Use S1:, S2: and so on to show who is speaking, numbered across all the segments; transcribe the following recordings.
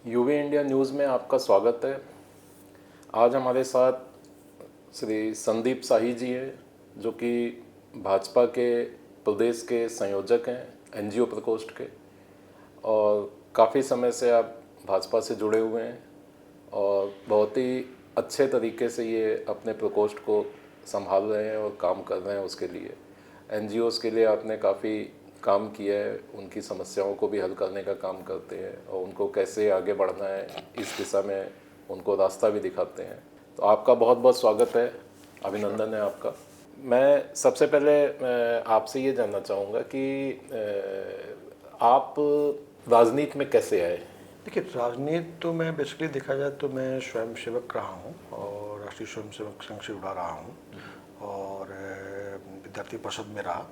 S1: UV India news में आपका स्वागत है। आज हमारे साथ श्री संदीप शाही जी हैं, जो कि भाजपा के प्रदेश के संयोजक हैं, एनजीओ प्रकोष्ठ के, और काफ़ी समय से आप भाजपा से जुड़े हुए हैं और बहुत ही अच्छे तरीके से ये अपने प्रकोष्ठ को संभाल रहे हैं और काम कर रहे हैं। उसके लिए एनजीओज़ के लिए आपने काफ़ी काम किया है, उनकी समस्याओं को भी हल करने का काम करते हैं और उनको कैसे आगे बढ़ना है इस दिशा में उनको रास्ता भी दिखाते हैं। तो आपका बहुत बहुत स्वागत है, अभिनंदन है आपका। मैं सबसे पहले आपसे ये जानना चाहूँगा कि आप राजनीति में कैसे आए?
S2: देखिए, राजनीति तो मैं बेसिकली देखा जाए तो मैं स्वयंसेवक रहा हूँ और राष्ट्रीय स्वयंसेवक संघ से जुड़ा रहा हूँ और विद्यार्थी परिषद में रहा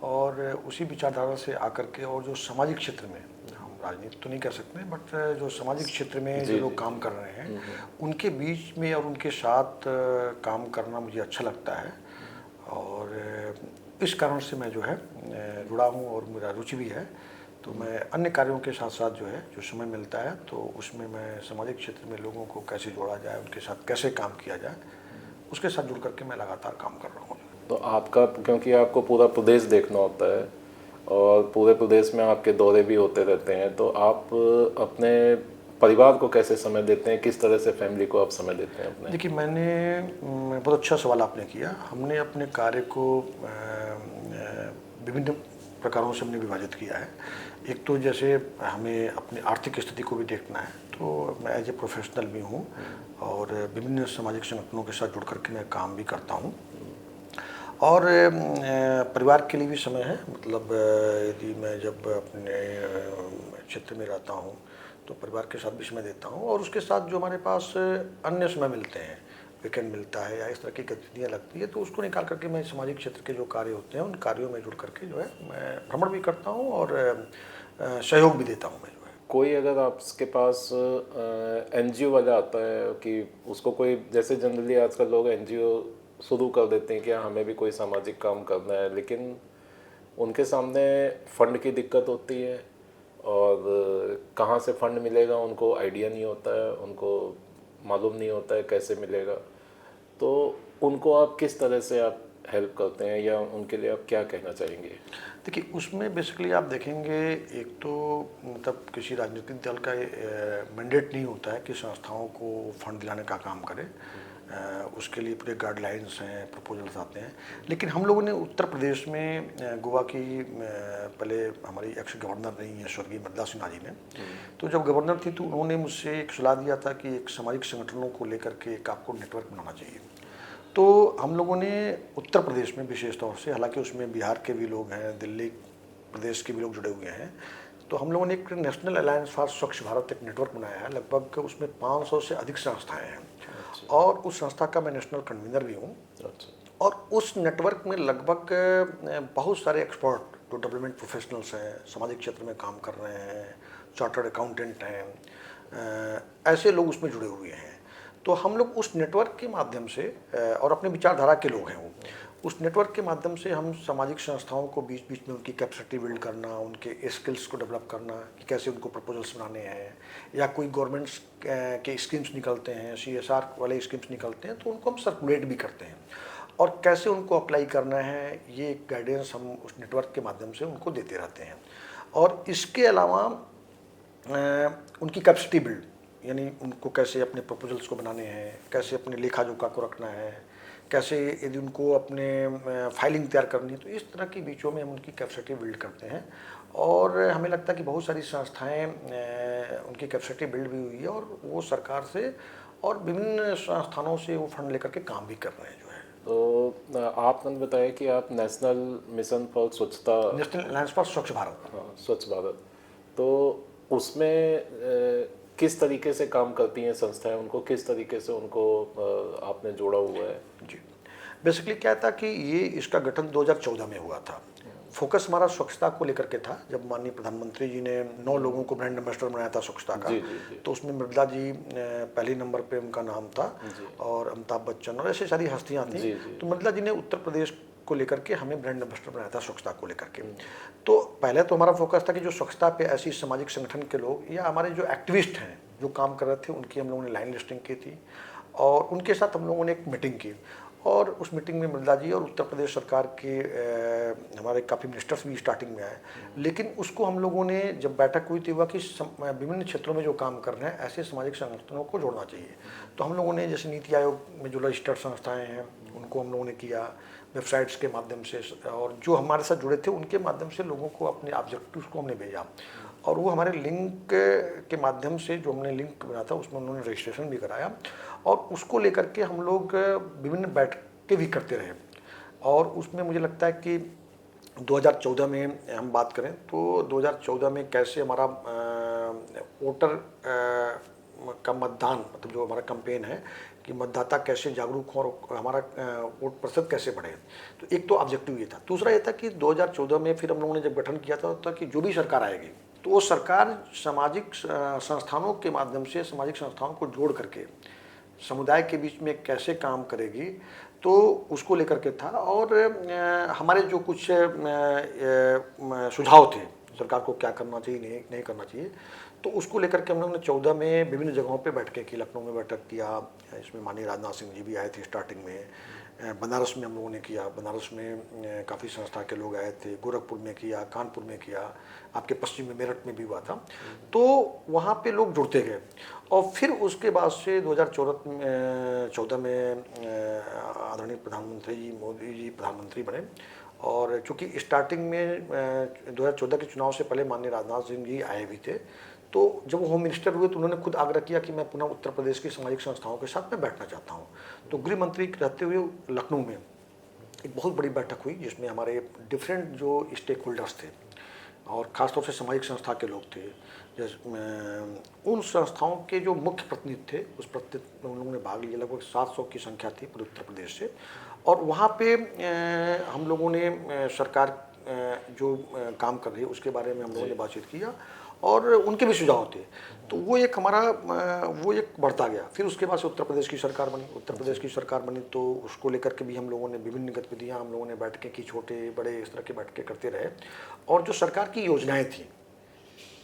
S2: और उसी विचारधारा से आकर के, और जो सामाजिक क्षेत्र में, हम राजनीति तो नहीं कह सकते बट जो सामाजिक क्षेत्र में जो लोग काम कर रहे हैं उनके बीच में और उनके साथ काम करना मुझे अच्छा लगता है। और इस कारण से मैं जो है जुड़ा हूँ और मेरा रुचि भी है। तो मैं अन्य कार्यों के साथ साथ जो है, जो समय मिलता है तो उसमें मैं सामाजिक क्षेत्र में लोगों को कैसे जोड़ा जाए, उनके साथ कैसे काम किया जाए, उसके साथ जुड़ करके मैं लगातार काम कर रहा हूँ।
S1: तो आपका, क्योंकि आपको पूरा प्रदेश देखना होता है और पूरे प्रदेश में आपके दौरे भी होते रहते हैं, तो आप अपने परिवार को कैसे समय देते हैं? किस तरह से फैमिली को आप समय देते हैं अपने?
S2: देखिए, बहुत अच्छा सवाल आपने किया। हमने अपने कार्य को विभिन्न प्रकारों से हमने विभाजित किया है। एक तो जैसे हमें अपनी आर्थिक स्थिति को भी देखना है, तो मैं एज ए प्रोफेशनल भी हूँ और विभिन्न सामाजिक संगठनों के साथ जुड़ करके मैं काम भी करता हूँ। और परिवार के लिए भी समय है, मतलब यदि मैं जब अपने क्षेत्र में रहता हूँ तो परिवार के साथ भी समय देता हूँ और उसके साथ जो हमारे पास अन्य समय मिलते हैं, वीकेंड मिलता है या इस तरह की गतिविधियाँ लगती है, तो उसको निकाल करके मैं सामाजिक क्षेत्र के जो कार्य होते हैं उन कार्यों में जुड़ करके जो है मैं भ्रमण भी करता हूँ और सहयोग भी देता हूँ मैं जो है।
S1: कोई अगर आपके पास एनजीओ वाला आता है कि उसको कोई, जैसे जनरली आजकल लोग एनजीओ शुरू कर देते हैं कि हमें भी कोई सामाजिक काम करना है, लेकिन उनके सामने फंड की दिक्कत होती है और कहाँ से फंड मिलेगा उनको आइडिया नहीं होता है, उनको मालूम नहीं होता है कैसे मिलेगा। तो उनको आप किस तरह से आप हेल्प करते हैं या उनके लिए आप क्या कहना चाहेंगे?
S2: देखिए, उसमें बेसिकली आप देखेंगे, एक तो मतलब किसी राजनीतिक दल का मैंडेट नहीं होता है कि संस्थाओं को फंड दिलाने का काम करे। उसके लिए पूरे गाइडलाइंस हैं, प्रपोजल्स आते हैं। लेकिन हम लोगों ने उत्तर प्रदेश में गोवा की पहले हमारी एक्स गवर्नर रही हैं स्वर्गीय मृदा सिन्हा जी ने, तो जब गवर्नर थी तो उन्होंने मुझसे एक सलाह दिया था कि एक सामाजिक संगठनों को लेकर के एक आपको नेटवर्क बनाना चाहिए। तो हम लोगों ने उत्तर प्रदेश में विशेष तौर से, हालांकि उसमें बिहार के भी लोग हैं, दिल्ली प्रदेश के भी लोग जुड़े हुए हैं, तो हम लोगों ने एक नेशनल अलायंस फॉर स्वच्छ भारत एक नेटवर्क बनाया है। लगभग उसमें 500 से अधिक संस्थाएं हैं और उस संस्था का मैं नेशनल कन्वीनर भी हूँ। और उस नेटवर्क में लगभग बहुत सारे एक्सपर्ट जो डेवलपमेंट प्रोफेशनल्स हैं, सामाजिक क्षेत्र में काम कर रहे हैं, चार्टर्ड अकाउंटेंट हैं, ऐसे लोग उसमें जुड़े हुए हैं। तो हम लोग उस नेटवर्क के माध्यम से, और अपने विचारधारा के लोग हैं वो, उस नेटवर्क के माध्यम से हम सामाजिक संस्थाओं को बीच बीच में उनकी कैपेसिटी बिल्ड करना, उनके स्किल्स को डेवलप करना कि कैसे उनको प्रपोजल्स बनाने हैं, या कोई गवर्नमेंट्स के स्कीम्स निकलते हैं, CSR वाले स्कीम्स निकलते हैं, तो उनको हम सर्कुलेट भी करते हैं और कैसे उनको अप्लाई करना है, ये गाइडेंस हम उस नेटवर्क के माध्यम से उनको देते रहते हैं। और इसके अलावा उनकी कैपेसिटी बिल्ड, यानी उनको कैसे अपने प्रपोजल्स को बनाने हैं, कैसे अपने लेखा जोखा को रखना है, कैसे यदि उनको अपने फाइलिंग तैयार करनी है, तो इस तरह की बीचों में हम उनकी कैपेसिटी बिल्ड करते हैं। और हमें लगता है कि बहुत सारी संस्थाएं उनकी कैपेसिटी बिल्ड भी हुई है और वो सरकार से और विभिन्न संस्थानों से वो फंड लेकर के काम भी कर रहे हैं जो है।
S1: तो आपने बताया कि आप नेशनल मिशन फॉर स्वच्छता,
S2: नेशनल अलायंस फॉर स्वच्छ भारत।
S1: हाँ, स्वच्छ भारत, तो उसमें किस तरीके से काम करती हैं संस्थाएं? उनको किस तरीके से उनको आपने जोड़ा हुआ है?
S2: जी, बेसिकली क्या था कि ये इसका गठन 2014 में हुआ था। फोकस हमारा स्वच्छता को लेकर के था। जब माननीय प्रधानमंत्री जी ने 9 लोगों को ब्रांड एम्बेसडर बनाया था स्वच्छता का,
S1: जी जी जी।
S2: तो उसमें मृदा जी पहले नंबर पे उनका नाम था
S1: जी
S2: और अमिताभ बच्चन और ऐसी सारी हस्तियां थी।
S1: जी जी।
S2: तो मृदा जी ने उत्तर प्रदेश को लेकर के हमें ब्रांड एम्बेसडर बनाया था स्वच्छता को लेकर के। तो पहले तो हमारा फोकस था कि जो स्वच्छता पे ऐसी सामाजिक संगठन के लोग या हमारे जो एक्टिविस्ट हैं जो काम कर रहे थे उनकी हम लोगों ने लाइन लिस्टिंग की थी और उनके साथ हम लोगों ने एक मीटिंग की और उस मीटिंग में मृदा जी और उत्तर प्रदेश सरकार के हमारे काफ़ी मिनिस्टर्स भी स्टार्टिंग में आए, लेकिन उसको हम लोगों ने जब बैठक हुई थी हुआ कि विभिन्न क्षेत्रों में जो काम कर रहे हैं ऐसे सामाजिक संगठनों को जोड़ना चाहिए। तो हम लोगों ने जैसे नीति आयोग में जो रजिस्टर्ड संस्थाएं हैं उनको हम लोगों ने किया, वेबसाइट्स के माध्यम से, और जो हमारे साथ जुड़े थे उनके माध्यम से लोगों को अपने ऑब्जेक्टिव्स को हमने भेजा और वो हमारे लिंक के माध्यम से जो हमने लिंक बनाया था उसमें उन्होंने रजिस्ट्रेशन भी कराया और उसको लेकर के हम लोग विभिन्न बैठकें भी करते रहे। और उसमें मुझे लगता है कि 2014 में हम बात करें तो 2014 में कैसे हमारा वोटर का मतदान, मतलब जो हमारा कैंपेन है कि मतदाता कैसे जागरूक हो और हमारा वोट प्रतिशत कैसे बढ़े, तो एक तो ऑब्जेक्टिव ये था। दूसरा ये था कि 2014 में फिर हम लोगों ने जब गठन किया था कि जो भी सरकार आएगी तो वो सरकार सामाजिक संस्थानों के माध्यम से सामाजिक संस्थाओं को जोड़ करके समुदाय के बीच में कैसे काम करेगी, तो उसको लेकर के था। और हमारे जो कुछ सुझाव थे सरकार को क्या करना चाहिए नहीं करना चाहिए, तो उसको लेकर के हम लोगों ने 14 में विभिन्न जगहों पे बैठकें की। लखनऊ में बैठक किया, इसमें माननीय राजनाथ सिंह जी भी आए थे स्टार्टिंग में। बनारस में हम लोगों ने किया, बनारस में काफ़ी संस्था के लोग आए थे। गोरखपुर में किया, कानपुर में किया, आपके पश्चिम में मेरठ में भी हुआ था। तो वहाँ पे लोग जुड़ते गए और फिर उसके बाद से 2014 में आदरणीय प्रधानमंत्री जी मोदी जी प्रधानमंत्री बने। और चूँकि स्टार्टिंग में 2014 के चुनाव से पहले माननीय राजनाथ सिंह जी आए भी थे, तो जब वो होम मिनिस्टर हुए तो उन्होंने खुद आग्रह किया कि मैं पुनः उत्तर प्रदेश की सामाजिक संस्थाओं के साथ में बैठना चाहता हूँ। तो गृह मंत्री रहते हुए लखनऊ में एक बहुत बड़ी बैठक हुई जिसमें हमारे डिफरेंट जो स्टेक होल्डर्स थे और ख़ासतौर से सामाजिक संस्था के लोग थे, जैसे उन संस्थाओं के जो मुख्य प्रतिनिधि थे उस प्रतिनिधि में उन लोगों ने भाग लिया। लगभग 700 की संख्या थी पूरे उत्तर प्रदेश से। और वहाँ पे हम लोगों ने सरकार जो काम कर रही है उसके बारे में हम लोगों ने बातचीत किया और उनके भी सुझाव थे। तो वो एक हमारा वो एक बढ़ता गया। फिर उसके बाद से उत्तर प्रदेश की सरकार बनी। उत्तर प्रदेश की सरकार बनी तो उसको लेकर के भी हम लोगों ने विभिन्न गतिविधियाँ हम लोगों ने बैठकें की, छोटे बड़े इस तरह के बैठकें करते रहे। और जो सरकार की योजनाएं थी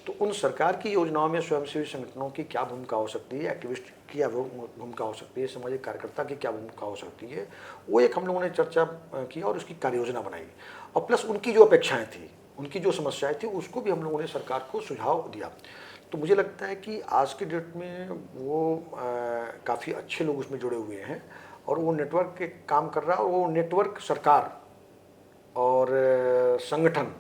S2: तो उन सरकार की योजनाओं में स्वयंसेवी संगठनों की क्या भूमिका हो सकती है, एक्टिविस्ट की क्या भूमिका हो सकती है, सामाजिक कार्यकर्ता की क्या भूमिका हो सकती है, वो एक हम लोगों ने चर्चा की और उसकी कार्य योजना बनाई। और प्लस उनकी जो अपेक्षाएं थी, उनकी जो समस्याएं थी, उसको भी हम लोगों ने सरकार को सुझाव दिया। तो मुझे लगता है कि आज के डेट में वो काफ़ी अच्छे लोग उसमें जुड़े हुए हैं और वो नेटवर्क के काम कर रहा है। और वो नेटवर्क सरकार और संगठन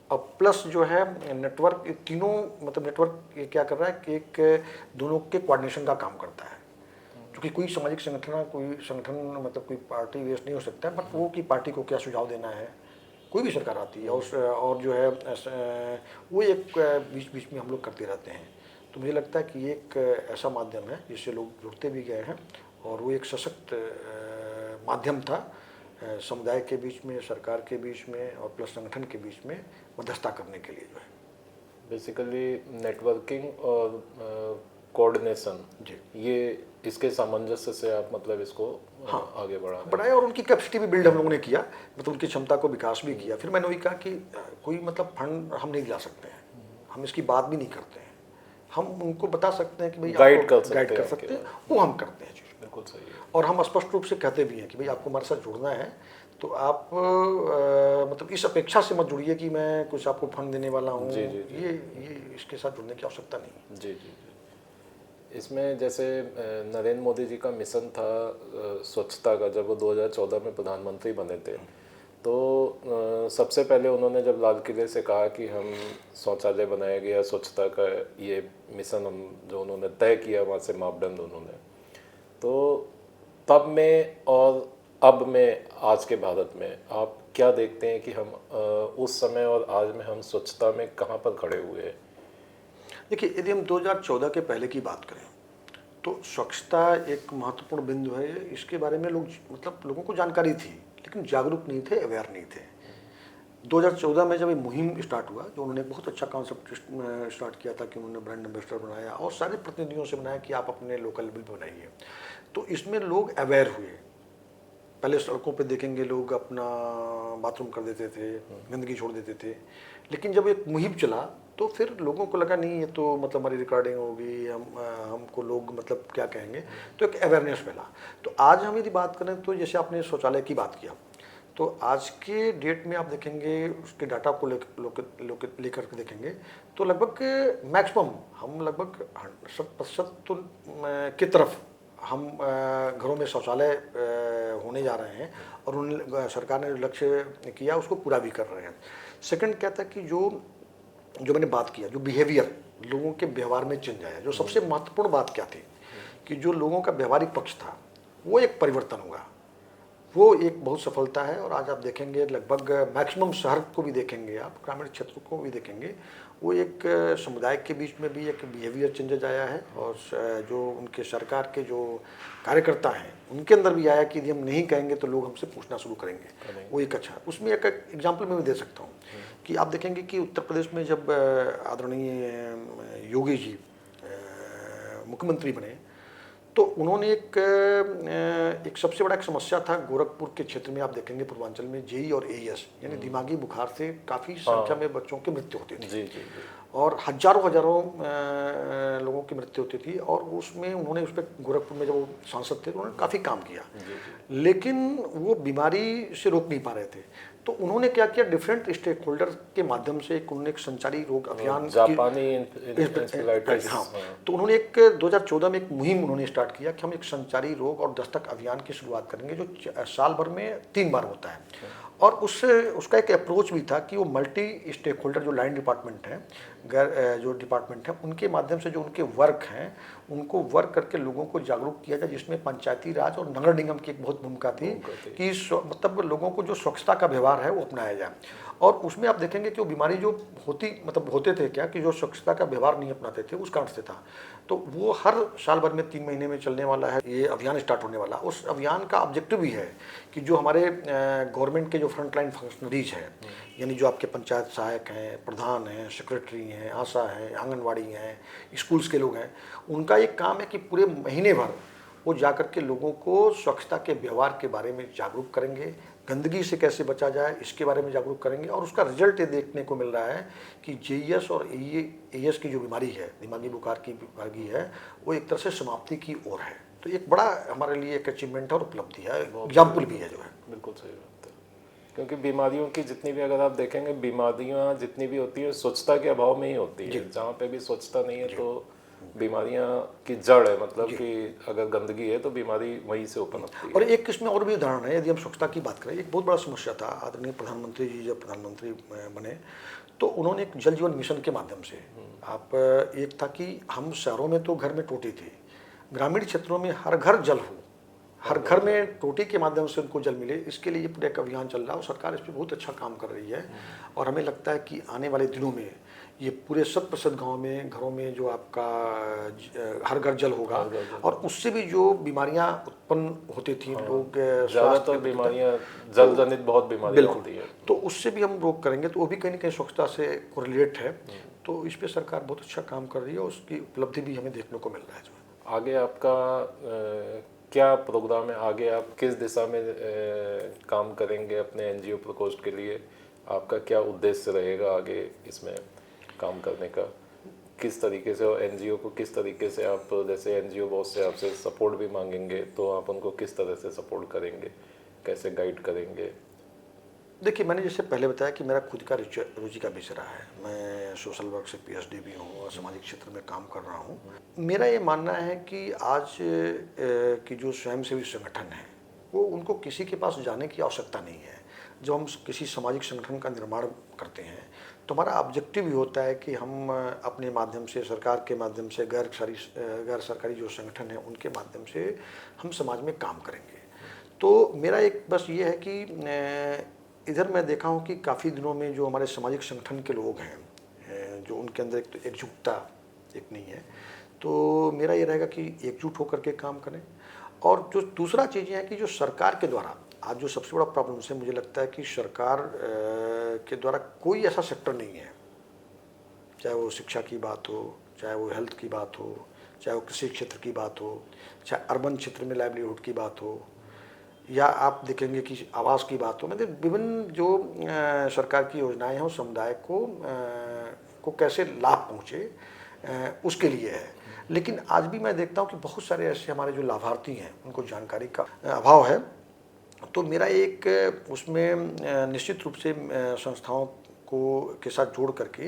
S2: और प्लस जो है नेटवर्क, तीनों मतलब नेटवर्क ये क्या कर रहा है कि एक दोनों के कोऑर्डिनेशन का काम करता है। क्योंकि कोई सामाजिक संगठन, कोई संगठन मतलब कोई पार्टी वेस्ट नहीं हो सकता है, बट वो कि पार्टी को क्या सुझाव देना है, कोई भी सरकार आती है और जो है वो एक बीच बीच में हम लोग करते रहते हैं। तो मुझे लगता है कि ये एक ऐसा माध्यम है जिससे लोग जुड़ते भी गए हैं और वो एक सशक्त माध्यम था समुदाय के बीच में, सरकार के बीच में और प्लस संगठन के बीच में मध्यस्थता करने के लिए जो है।
S1: बेसिकली नेटवर्किंग और कोऑर्डिनेशन
S2: जी,
S1: ये इसके सामंजस्य से आप मतलब इसको आगे
S2: बढ़ाया और उनकी कैपेसिटी भी बिल्ड हम लोगों ने किया, मतलब उनकी क्षमता को विकास भी किया। फिर मैंने वही कहा कि कोई मतलब फंड हम नहीं दिला सकते हैं, हम इसकी बात भी नहीं करते हैं, हम उनको बता सकते हैं कि भाई
S1: गाइड कर
S2: सकते हैं, वो हम करते हैं चीज़।
S1: बिल्कुल सही है।
S2: और हम स्पष्ट रूप से कहते भी हैं कि भाई आपको हमारे साथ जुड़ना है तो आप मतलब इस अपेक्षा से मत जुड़िए कि मैं कुछ आपको फंड देने वाला हूँ। ये इसके साथ जुड़ने की आवश्यकता नहीं।
S1: जी जी जी। इसमें जैसे नरेंद्र मोदी जी का मिशन था स्वच्छता का, जब वो 2014 में प्रधानमंत्री बने थे तो सबसे पहले उन्होंने जब लाल किले से कहा कि हम शौचालय बनाएंगे या स्वच्छता का ये मिशन हम जो उन्होंने तय किया वहाँ से मापदंड उन्होंने, तो तब में और अब में आज के भारत में आप क्या देखते हैं कि हम उस समय और आज में हम स्वच्छता में कहाँ पर खड़े हुए हैं?
S2: देखिए, यदि हम 2014 के पहले की बात करें तो स्वच्छता एक महत्वपूर्ण बिंदु है। इसके बारे में लोग मतलब लोगों को जानकारी थी लेकिन जागरूक नहीं थे, अवेयर नहीं थे। 2014 में जब ये मुहिम स्टार्ट हुआ, जो उन्होंने बहुत अच्छा कॉन्सेप्ट स्टार्ट किया था कि उन्होंने ब्रांड एम्बेसडर बनाया और सारे प्रतिनिधियों से बनाया कि आप अपने लोकल बिल बनाइए, तो इसमें लोग अवेयर हुए पहले सड़कों पे देखेंगे लोग अपना बाथरूम कर देते थे, गंदगी छोड़ देते थे, लेकिन जब एक मुहिम चला तो फिर लोगों को लगा नहीं ये तो मतलब हमारी रिकॉर्डिंग होगी, हमको लोग मतलब क्या कहेंगे, तो एक अवेयरनेस फैला। तो आज हम यदि बात करें तो जैसे आपने शौचालय की बात किया, तो आज के डेट में आप देखेंगे उसके डाटा को लेकर के देखेंगे तो लगभग मैक्सिमम हम लगभग 100% तो की तरफ हम घरों में शौचालय होने जा रहे हैं, और उन सरकार ने जो लक्ष्य किया उसको पूरा भी कर रहे हैं। सेकंड क्या था कि जो मैंने बात किया, जो बिहेवियर लोगों के व्यवहार में चेंज आया, जो सबसे महत्वपूर्ण बात क्या थी कि जो लोगों का व्यवहारिक पक्ष था वो एक परिवर्तन हुआ, वो एक बहुत सफलता है। और आज आप देखेंगे लगभग मैक्सिमम शहर को भी देखेंगे, आप ग्रामीण क्षेत्रों को भी देखेंगे, वो एक समुदाय के बीच में भी एक बिहेवियर चेंजेज आया है, और जो उनके सरकार के जो कार्यकर्ता हैं उनके अंदर भी आया कि यदि हम नहीं कहेंगे तो लोग हमसे पूछना शुरू करेंगे। वो एक अच्छा, उसमें एक एग्जाम्पल मैं भी दे सकता हूँ कि आप देखेंगे कि उत्तर प्रदेश में जब आदरणीय योगी जी मुख्यमंत्री बने तो उन्होंने एक सबसे बड़ा एक समस्या था गोरखपुर के क्षेत्र में, आप देखेंगे पूर्वांचल में जेई और एईएस यानी दिमागी बुखार से काफ़ी संख्या में बच्चों की मृत्यु होती थी।
S1: जी।
S2: और हजारों लोगों की मृत्यु होती थी, और उसमें उन्होंने उस पर गोरखपुर में जब वो सांसद थे तो उन्होंने काफ़ी काम किया, लेकिन वो बीमारी से रोक नहीं पा रहे थे। तो उन्होंने क्या किया, डिफरेंट स्टेक होल्डर के माध्यम से उन्होंने एक संचारी रोग अभियान
S1: जापानी इंसेफेलाइटिस,
S2: हाँ, तो उन्होंने एक 2014 में एक मुहिम उन्होंने स्टार्ट किया कि हम एक संचारी रोग और दस्तक अभियान की शुरुआत करेंगे जो साल भर में 3 बार होता है। और उसका एक अप्रोच भी था कि वो मल्टी स्टेक होल्डर जो लाइन डिपार्टमेंट है, जो डिपार्टमेंट है, उनके माध्यम से जो उनके वर्क हैं उनको वर्क करके लोगों को जागरूक किया जाए, जिसमें पंचायती राज और नगर निगम की एक बहुत भूमिका थी कि मतलब लोगों को जो स्वच्छता का व्यवहार है वो अपनाया जाए। और उसमें आप देखेंगे कि वो बीमारी जो होते थे क्या कि जो स्वच्छता का व्यवहार नहीं अपनाते थे उस कारण से था। तो वो हर साल भर में 3 महीने में चलने वाला है, ये अभियान स्टार्ट होने वाला। उस अभियान का ऑब्जेक्टिव भी है कि जो हमारे गवर्नमेंट के जो फ्रंटलाइन फंक्शनरीज हैं, यानी जो आपके पंचायत सहायक हैं, प्रधान हैं, सेक्रेटरी हैं, आशा हैं, आंगनवाड़ी हैं, स्कूल्स के लोग हैं, उनका एक काम है कि पूरे महीने भर वो जाकर के लोगों को स्वच्छता के व्यवहार के बारे में जागरूक करेंगे, गंदगी से कैसे बचा जाए इसके बारे में जागरूक करेंगे। और उसका रिजल्ट ये देखने को मिल रहा है कि जेईएस और एईएस की जो बीमारी है, दिमागी बुखार की बीमारी है, वो एक तरह से समाप्ति की ओर है। तो एक बड़ा हमारे लिए एक अचीवमेंट और उपलब्धि है, एग्जाम्पल भी है जो है।
S1: बिल्कुल सही बात है, क्योंकि बीमारियों की जितनी भी अगर आप देखेंगे बीमारियां जितनी भी होती है स्वच्छता के अभाव में ही होती है। जहाँ पे भी स्वच्छता नहीं है तो बीमारियां की जड़ है, मतलब कि अगर गंदगी है तो बीमारी वहीं से उत्पन्न होती है।
S2: और एक इसमें और भी उदाहरण है, यदि हम स्वच्छता की बात करें, एक बहुत बड़ा समस्या था। आदरणीय प्रधानमंत्री जी जब प्रधानमंत्री बने तो उन्होंने एक जल जीवन मिशन के माध्यम से एक था कि हम शहरों में तो घर में टोटी थी, ग्रामीण क्षेत्रों में हर घर जल हो, हर घर में टोटी के माध्यम से उनको जल मिले, इसके लिए पूरा एक अभियान चल रहा है और सरकार इस पर बहुत अच्छा काम कर रही है। और हमें लगता है कि आने वाले दिनों में ये पूरे 100% गाँव में घरों में जो आपका हर घर जल होगा, और उससे भी जो बीमारियां उत्पन्न होती थी, लोग
S1: ज़्यादातर बीमारियां जल जनित बहुत बीमारियां होती है,
S2: तो उससे भी हम रोक करेंगे, तो वो भी कहीं ना कहीं स्वच्छता से कोरिलेट है। तो इस पर सरकार बहुत अच्छा काम कर रही है, उसकी उपलब्धि भी हमें देखने को मिल रहा है।
S1: आगे आपका क्या प्रोग्राम है, आगे आप किस दिशा में काम करेंगे अपने एनजीओ प्रकोष्ठ के लिए? आपका क्या उद्देश्य रहेगा आगे इसमें काम करने का? किस तरीके से और एनजीओ को किस तरीके से आप, जैसे एनजीओ बहुत से आपसे सपोर्ट भी मांगेंगे तो आप उनको किस तरह से सपोर्ट करेंगे, कैसे गाइड करेंगे?
S2: देखिए, मैंने जैसे पहले बताया कि मेरा खुद का रुचि का विषय रहा है। मैं सोशल वर्क से पीएचडी भी हूँ और सामाजिक क्षेत्र में काम कर रहा हूँ। मेरा ये मानना है कि आज की जो स्वयंसेवी संगठन है वो उनको किसी के पास जाने की आवश्यकता नहीं है। जब हम किसी सामाजिक संगठन का निर्माण करते हैं तो हमारा ऑब्जेक्टिव भी होता है कि हम अपने माध्यम से, सरकार के माध्यम से, गैर सरकारी जो संगठन है उनके माध्यम से हम समाज में काम करेंगे। तो मेरा एक बस ये है कि इधर मैं देखा हूँ कि काफ़ी दिनों में जो हमारे सामाजिक संगठन के लोग हैं, जो उनके अंदर एक तो एकजुटता एक नहीं है, तो मेरा ये रहेगा कि एकजुट होकर के काम करें। और जो दूसरा चीज़ है कि जो सरकार के द्वारा आज जो सबसे बड़ा प्रॉब्लम है, मुझे लगता है कि सरकार के द्वारा कोई ऐसा सेक्टर नहीं है, चाहे वो शिक्षा की बात हो, चाहे वो हेल्थ की बात हो, चाहे वो कृषि क्षेत्र की बात हो, चाहे अर्बन क्षेत्र में लाइवलीहुड की बात हो, या आप देखेंगे कि आवास की बात हो, मतलब विभिन्न जो सरकार की योजनाएं हैं उस समुदाय को कैसे लाभ पहुँचे उसके लिए है। लेकिन आज भी मैं देखता हूँ कि बहुत सारे ऐसे हमारे जो लाभार्थी हैं उनको जानकारी का अभाव है। तो मेरा एक उसमें निश्चित रूप से संस्थाओं को के साथ जोड़ करके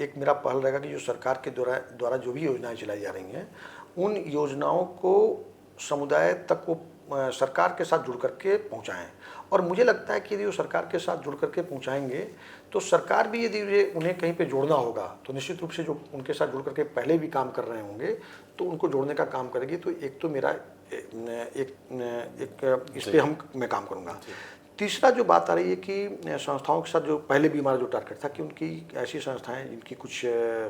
S2: एक मेरा पहल रहेगा कि जो सरकार के द्वारा जो भी योजनाएं चलाई जा रही हैं उन योजनाओं को समुदाय तक वो सरकार के साथ जुड़ करके पहुंचाएं। और मुझे लगता है कि यदि वो सरकार के साथ जुड़ करके पहुंचाएंगे तो सरकार भी यदि उन्हें कहीं पे जोड़ना होगा तो निश्चित रूप से जो उनके साथ जुड़ करके पहले भी काम कर रहे होंगे तो उनको जोड़ने का काम करेगी। तो एक तो मेरा एक इस पर मैं काम करूँगा। तीसरा जो बात आ रही है कि संस्थाओं के साथ जो पहले भी हमारा जो टारगेट था कि उनकी ऐसी संस्थाएं जिनकी कुछ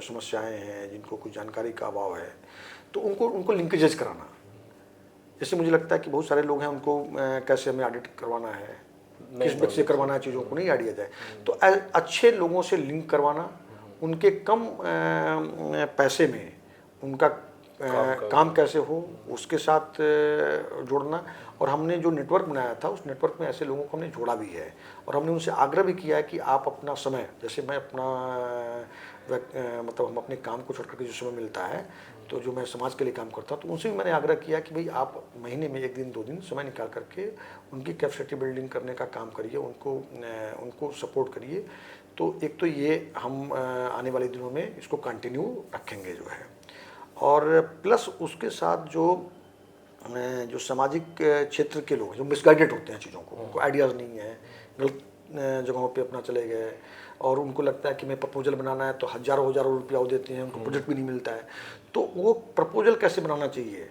S2: समस्याएं हैं, जिनको कुछ जानकारी का अभाव है, तो उनको लिंकेजेस कराना। जैसे मुझे लगता है कि बहुत सारे लोग हैं, उनको कैसे हमें ऑडिट करवाना है, किस व्यक्ति से करवाना है, चीज़ों को नहीं आइडिया जाए। तो अच्छे लोगों से लिंक करवाना, उनके कम पैसे में उनका काम कैसे हो उसके साथ जोड़ना। और हमने जो नेटवर्क बनाया था उस नेटवर्क में ऐसे लोगों को हमने जोड़ा भी है और हमने उनसे आग्रह भी किया है कि आप अपना समय, जैसे मैं अपना मतलब हम अपने काम को छोड़ करके जो समय मिलता है तो जो मैं समाज के लिए काम करता हूँ तो उनसे भी मैंने आग्रह किया कि भाई आप महीने में 1 दिन 2 दिन समय निकाल करके उनकी कैपेसिटी बिल्डिंग करने का काम करिए, उनको सपोर्ट करिए। तो एक तो ये हम आने वाले दिनों में इसको कंटिन्यू रखेंगे जो है। और प्लस उसके साथ जो सामाजिक क्षेत्र के लोग जो मिसगाइडेड होते हैं चीज़ों को, उनको आइडियाज़ नहीं है, गलत जगहों पे अपना चले गए और उनको लगता है कि मैं प्रपोजल बनाना है तो हज़ारों रुपया वो देते हैं, उनको प्रोजेक्ट भी नहीं मिलता है। तो वो प्रपोजल कैसे बनाना चाहिए,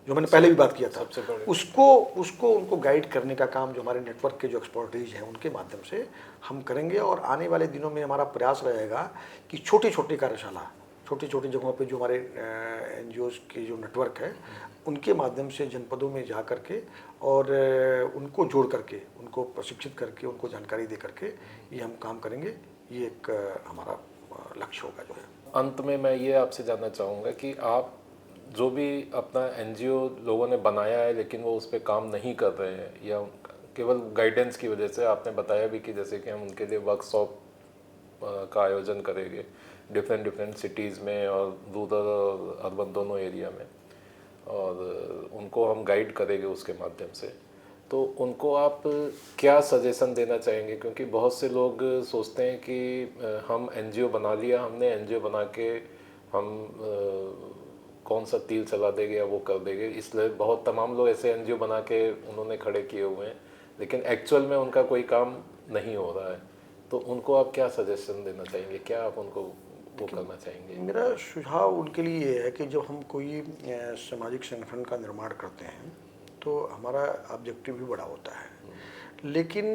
S2: जो मैंने पहले भी बात किया था, उसको उनको गाइड करने का काम जो हमारे नेटवर्क के जो एक्सपर्टीज हैं उनके माध्यम से हम करेंगे। और आने वाले दिनों में हमारा प्रयास रहेगा कि छोटी छोटी कार्यशाला, छोटी छोटी जगहों पे जो हमारे NGOs के जो नेटवर्क है उनके माध्यम से जनपदों में जा करके और उनको जोड़ करके, उनको प्रशिक्षित करके, उनको जानकारी दे करके ये हम काम करेंगे। ये एक हमारा लक्ष्य होगा जो है।
S1: अंत में मैं ये आपसे जानना चाहूँगा कि आप जो भी अपना NGO लोगों ने बनाया है लेकिन वो उस पर काम नहीं कर रहे हैं या केवल गाइडेंस की वजह से, आपने बताया भी कि जैसे कि हम उनके लिए वर्कशॉप का आयोजन करेंगे डिफरेंट सिटीज़ में और रूरल और अर्बन दोनों एरिया में, और उनको हम गाइड करेंगे उसके माध्यम से। तो उनको आप क्या सजेशन देना चाहेंगे? क्योंकि बहुत से लोग सोचते हैं कि हम NGO बना लिया, हमने NGO बना के हम कौन सा तीर चला देंगे या वो कर देंगे, इसलिए बहुत तमाम लोग ऐसे NGO बना के उन्होंने खड़े किए हुए हैं लेकिन एक्चुअल में उनका कोई काम नहीं हो रहा है। तो उनको आप क्या सजेशन देना चाहेंगे, क्या आप उनको वो करना चाहेंगे?
S2: मेरा सुझाव उनके लिए ये है कि जब हम कोई सामाजिक संगठन का निर्माण करते हैं तो हमारा ऑब्जेक्टिव भी बड़ा होता है। लेकिन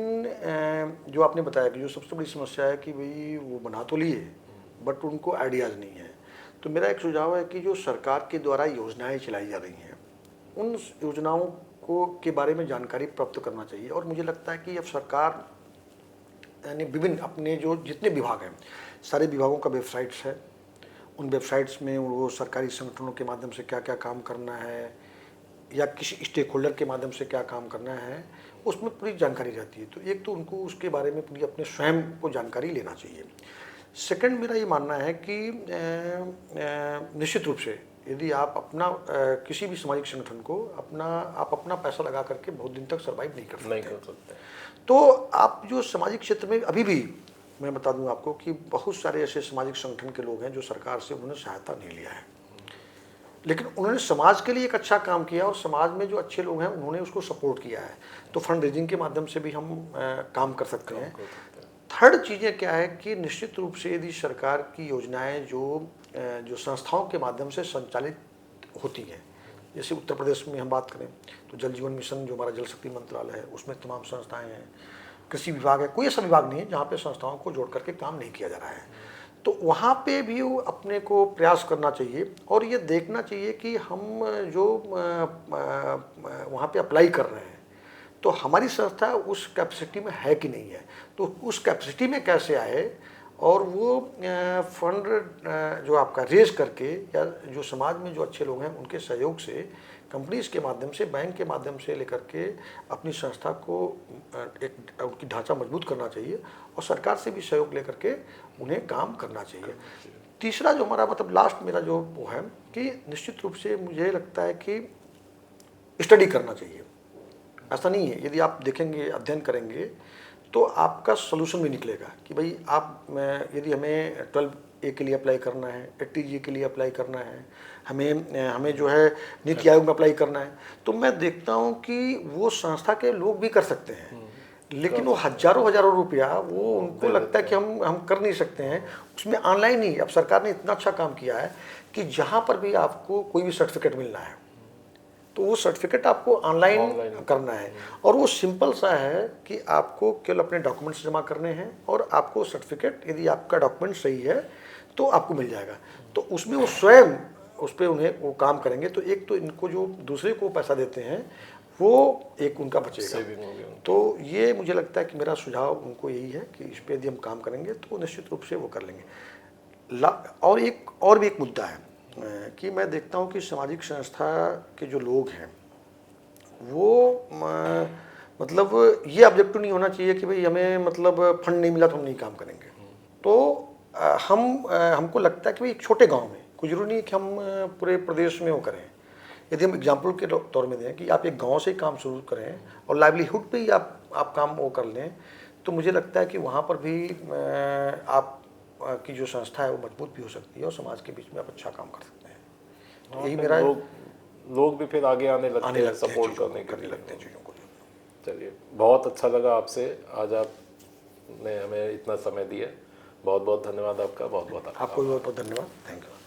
S2: जो आपने बताया कि जो सबसे बड़ी समस्या है कि भाई वो बना तो लिए बट उनको आइडियाज़ नहीं है। तो मेरा एक सुझाव है कि जो सरकार के द्वारा योजनाएं चलाई जा रही हैं उन योजनाओं को के बारे में जानकारी प्राप्त करना चाहिए। और मुझे लगता है कि अब सरकार यानी विभिन्न अपने जो जितने विभाग हैं सारे विभागों का वेबसाइट्स है, उन वेबसाइट्स में वो सरकारी संगठनों के माध्यम से क्या क्या काम करना है या किसी स्टेक होल्डर के माध्यम से क्या काम करना है उसमें पूरी जानकारी रहती है। तो एक तो उनको उसके बारे में पूरी अपने स्वयं को जानकारी लेना चाहिए। सेकंड, मेरा ये मानना है कि निश्चित रूप से यदि आप अपना किसी भी सामाजिक संगठन को आप अपना पैसा लगा करके बहुत दिन तक सर्वाइव नहीं कर सकते। तो आप जो सामाजिक क्षेत्र में अभी भी मैं बता दूं आपको कि बहुत सारे ऐसे सामाजिक संगठन के लोग हैं जो सरकार से उन्होंने सहायता नहीं लिया है लेकिन उन्होंने समाज के लिए एक अच्छा काम किया और समाज में जो अच्छे लोग हैं उन्होंने उसको सपोर्ट किया है। तो फंड रेजिंग के माध्यम से भी हम काम कर सकते हैं। थर्ड चीज़ें क्या है कि निश्चित रूप से यदि सरकार की योजनाएं जो संस्थाओं के माध्यम से संचालित होती हैं, जैसे उत्तर प्रदेश में हम बात करें तो जल जीवन मिशन जो हमारा जल शक्ति मंत्रालय है उसमें तमाम संस्थाएं हैं, कृषि विभाग है, कोई ऐसा विभाग नहीं है जहाँ पे संस्थाओं को जोड़ करके काम नहीं किया जा रहा है। तो वहाँ पे भी वो अपने को प्रयास करना चाहिए और ये देखना चाहिए कि हम जो वहाँ पे अप्लाई कर रहे हैं तो हमारी संस्था उस कैपेसिटी में है कि नहीं है। तो उस कैपेसिटी में कैसे आए और वो फंड जो आपका रेज करके या जो समाज में जो अच्छे लोग हैं उनके सहयोग से कंपनीज के माध्यम से, बैंक के माध्यम से लेकर के अपनी संस्था को एक उनकी ढांचा मजबूत करना चाहिए और सरकार से भी सहयोग लेकर के उन्हें काम करना चाहिए। तीसरा जो हमारा मतलब लास्ट मेरा जो वो है कि निश्चित रूप से मुझे लगता है कि स्टडी करना चाहिए। ऐसा नहीं है, यदि आप देखेंगे, अध्ययन करेंगे तो आपका सोल्यूशन भी निकलेगा कि भाई आप यदि हमें 12A के लिए अप्लाई करना है, 80G के लिए अप्लाई करना है, हमें जो है नीति आयोग में अप्लाई करना है, तो मैं देखता हूँ कि वो संस्था के लोग भी कर सकते हैं, लेकिन वो हजारों हजारों रुपया वो उनको लगता है कि हम कर नहीं सकते हैं। उसमें ऑनलाइन ही अब सरकार ने इतना अच्छा काम किया है कि जहाँ पर भी आपको कोई भी सर्टिफिकेट मिलना है तो वो सर्टिफिकेट आपको ऑनलाइन करना है, और वो सिंपल सा है कि आपको केवल अपने डॉक्यूमेंट्स जमा करने हैं और आपको सर्टिफिकेट, यदि आपका डॉक्यूमेंट सही है तो आपको मिल जाएगा। तो उसमें वो स्वयं उस पर उन्हें वो काम करेंगे, तो एक तो इनको जो दूसरे को पैसा देते हैं वो एक उनका बचेगा। तो ये मुझे लगता है कि मेरा सुझाव उनको यही है कि इस पर यदि हम काम करेंगे तो निश्चित रूप से वो कर लेंगे। और भी एक मुद्दा है कि मैं देखता हूँ कि सामाजिक संस्था के जो लोग हैं वो मतलब ये ऑब्जेक्टिव नहीं होना चाहिए कि भाई हमें मतलब फंड नहीं मिला तो हम नहीं काम करेंगे। तो हमको लगता है कि भाई एक छोटे गांव में, कोई जरूरी नहीं कि हम पूरे प्रदेश में वो करें। यदि हम एग्जाम्पल के तौर में दें कि आप एक गांव से काम शुरू करें और लाइवलीहुड पे ही आप काम वो कर लें, तो मुझे लगता है कि वहाँ पर भी आप की जो संस्था है वो मजबूत भी हो सकती है और समाज के बीच में आप अच्छा काम कर सकते हैं। तो यही मेरा
S1: लोग भी फिर आगे आने लगते हैं सपोर्ट करने
S2: लगते हैं चीज़ों को।
S1: चलिए, बहुत अच्छा लगा आपसे, आज आपने हमें इतना समय दिया, बहुत बहुत धन्यवाद आपका। बहुत बहुत
S2: आपको भी बहुत बहुत धन्यवाद। Thank you.